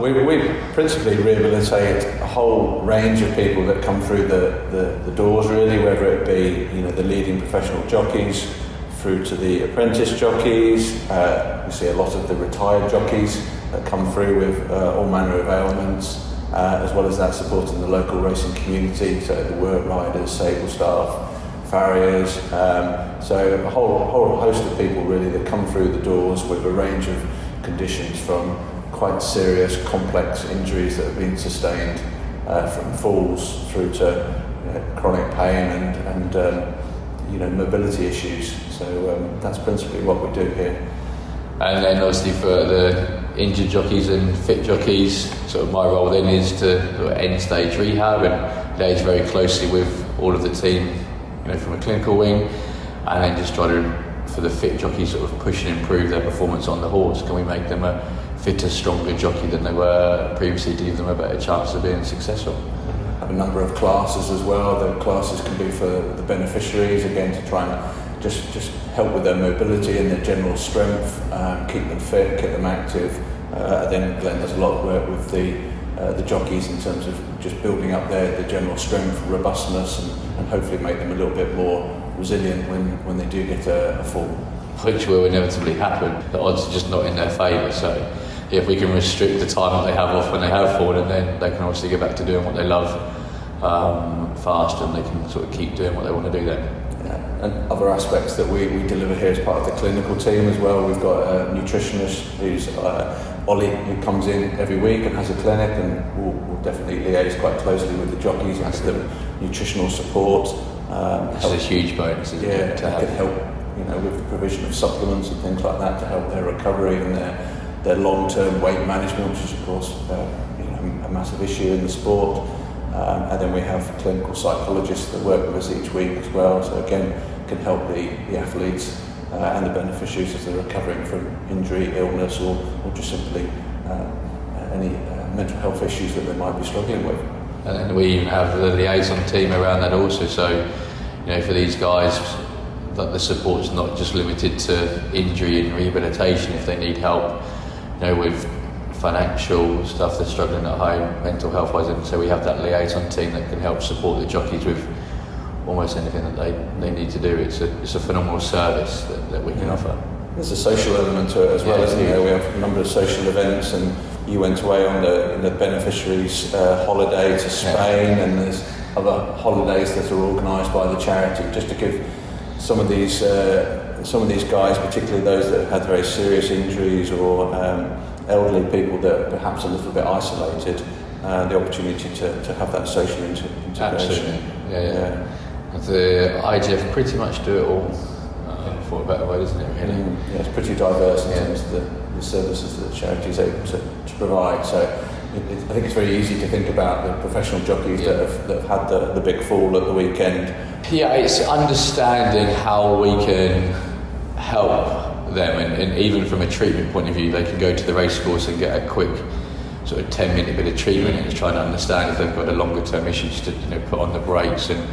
We principally rehabilitate a whole range of people that come through the doors, really, whether it be the leading professional jockeys through to the apprentice jockeys. We see a lot of the retired jockeys that come through with all manner of ailments, as well as that supporting the local racing community, so the work riders, stable staff, farriers, so a whole host of people really that come through the doors with a range of conditions, from quite serious, complex injuries that have been sustained from falls through to chronic pain and mobility issues. So that's principally what we do here. And then obviously for the injured jockeys and fit jockeys, sort of my role then is to sort of end stage rehab and liaise very closely with all of the team, from a clinical wing, and then just try to, for the fit jockeys, sort of push and improve their performance on the horse. Can we make them a fitter, stronger jockey than they were previously to give them a better chance of being successful? Have a number of classes as well. The classes can be for the beneficiaries, again, to try and just help with their mobility and their general strength, keep them fit, keep them active. Then Glenn does a lot of work with the jockeys in terms of just building up their general strength, robustness, and hopefully make them a little bit more resilient when they do get a fall. Which will inevitably happen. The odds are just not in their favour, so if we can restrict the time that they have off when they have fallen, then they can obviously get back to doing what they love fast, and they can sort of keep doing what they want to do then. Yeah. And other aspects that we deliver here as part of the clinical team as well. We've got a nutritionist who's Ollie, who comes in every week and has a clinic, and we'll definitely liaise quite closely with the jockeys and give them nutritional support. It's a huge bonus, isn't it? To can help, with the provision of supplements and things like that to help their recovery and their long-term weight management, which is of course a massive issue in the sport. And then we have clinical psychologists that work with us each week as well, so again can help the athletes and the beneficiaries as they're recovering from injury, illness, or just simply any mental health issues that they might be struggling with. And then we even have the liaison team around that also, so for these guys, that the support's not just limited to injury and rehabilitation. If they need help with financial stuff, they're struggling at home, mental health wise, and so we have that liaison team that can help support the jockeys with almost anything that they need to do. It's a phenomenal service that we can offer. There's a social element to it as well, isn't there? We have a number of social events, and you went away on the beneficiaries holiday to Spain, and there's other holidays that are organised by the charity, just to give some of these guys, particularly those that have had very serious injuries or elderly people that are perhaps a little bit isolated, the opportunity to have that social integration. Absolutely, yeah. The IGF pretty much do it all, for a better way, isn't it, really? Yeah, it's pretty diverse in terms of the services that the charity is able to provide. So I think it's very easy to think about the professional jockeys that have had the big fall at the weekend. Yeah, it's understanding how we can help them, and even from a treatment point of view, they can go to the racecourse and get a quick sort of 10-minute bit of treatment, and trying to understand if they've got a longer term issue, just to put on the brakes and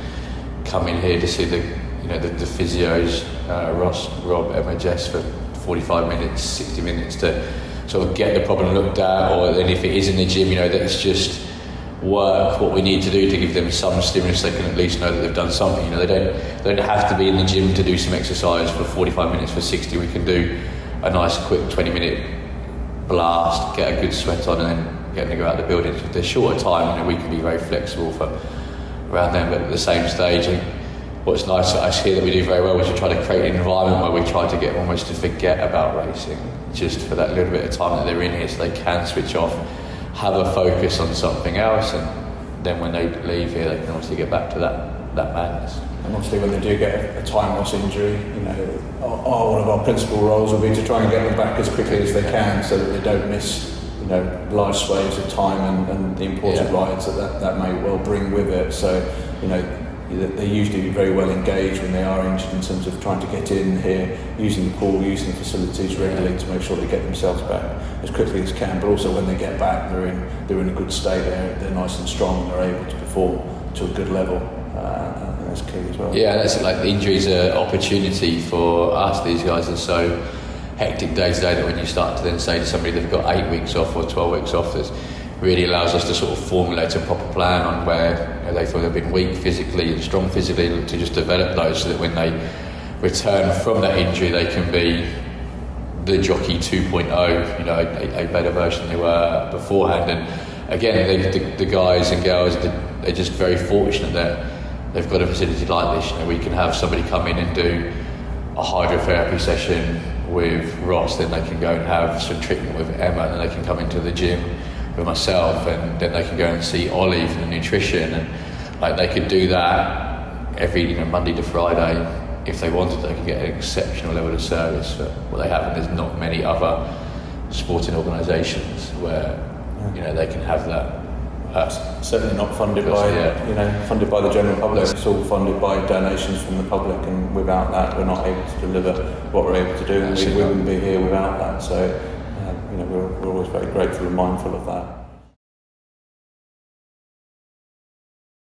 come in here to see the physios, Ross, Rob, Emma, Jess, for 45 minutes, 60 minutes to sort of get the problem looked at, or then if it is in the gym, let's just work what we need to do to give them some stimulus. They can at least know that they've done something. They don't have to be in the gym to do some exercise for 45 minutes. For 60, we can do a nice quick 20-minute blast, get a good sweat on, and then get them to go out the building. If they're shorter time, we can be very flexible for around them. But at the same stage, what's nice that I see that we do very well is we try to create an environment where we try to get them almost to forget about racing, just for that little bit of time that they're in here, so they can switch off, have a focus on something else, and then when they leave here, they can obviously get back to that madness. And obviously, when they do get a time loss injury, one of our principal roles will be to try and get them back as quickly as they can, so that they don't miss large swathes of time and the important rides that may well bring with it. So they're usually very well engaged when they are injured in terms of trying to get in here, using the pool, using the facilities regularly to make sure they get themselves back as quickly as can. But also when they get back, they're in a good state. They're nice and strong. They're able to perform to a good level. And that's key as well. Yeah, that's like the injuries are opportunity for us. These guys are so hectic day-to-day, that when you start to then say to somebody they've got 8 weeks off or 12 weeks off, this really allows us to sort of formulate a proper plan on where they feel they've been weak physically and strong physically, to just develop those so that when they return from that injury they can be the jockey 2.0, a better version than they were beforehand. And again, the guys and girls, they're just very fortunate that they've got a facility like this. We can have somebody come in and do a hydrotherapy session with Ross, then they can go and have some treatment with Emma, and then they can come into the gym with myself, and then they can go and see Ollie for the nutrition, and they could do that every Monday to Friday if they wanted. They could get an exceptional level of service for what they have, and there's not many other sporting organisations where they can have that. Certainly not funded funded by the general public. It's all funded by donations from the public, and without that, we're not able to deliver what we're able to do. We wouldn't be here without that. So, we're always very grateful and mindful of that.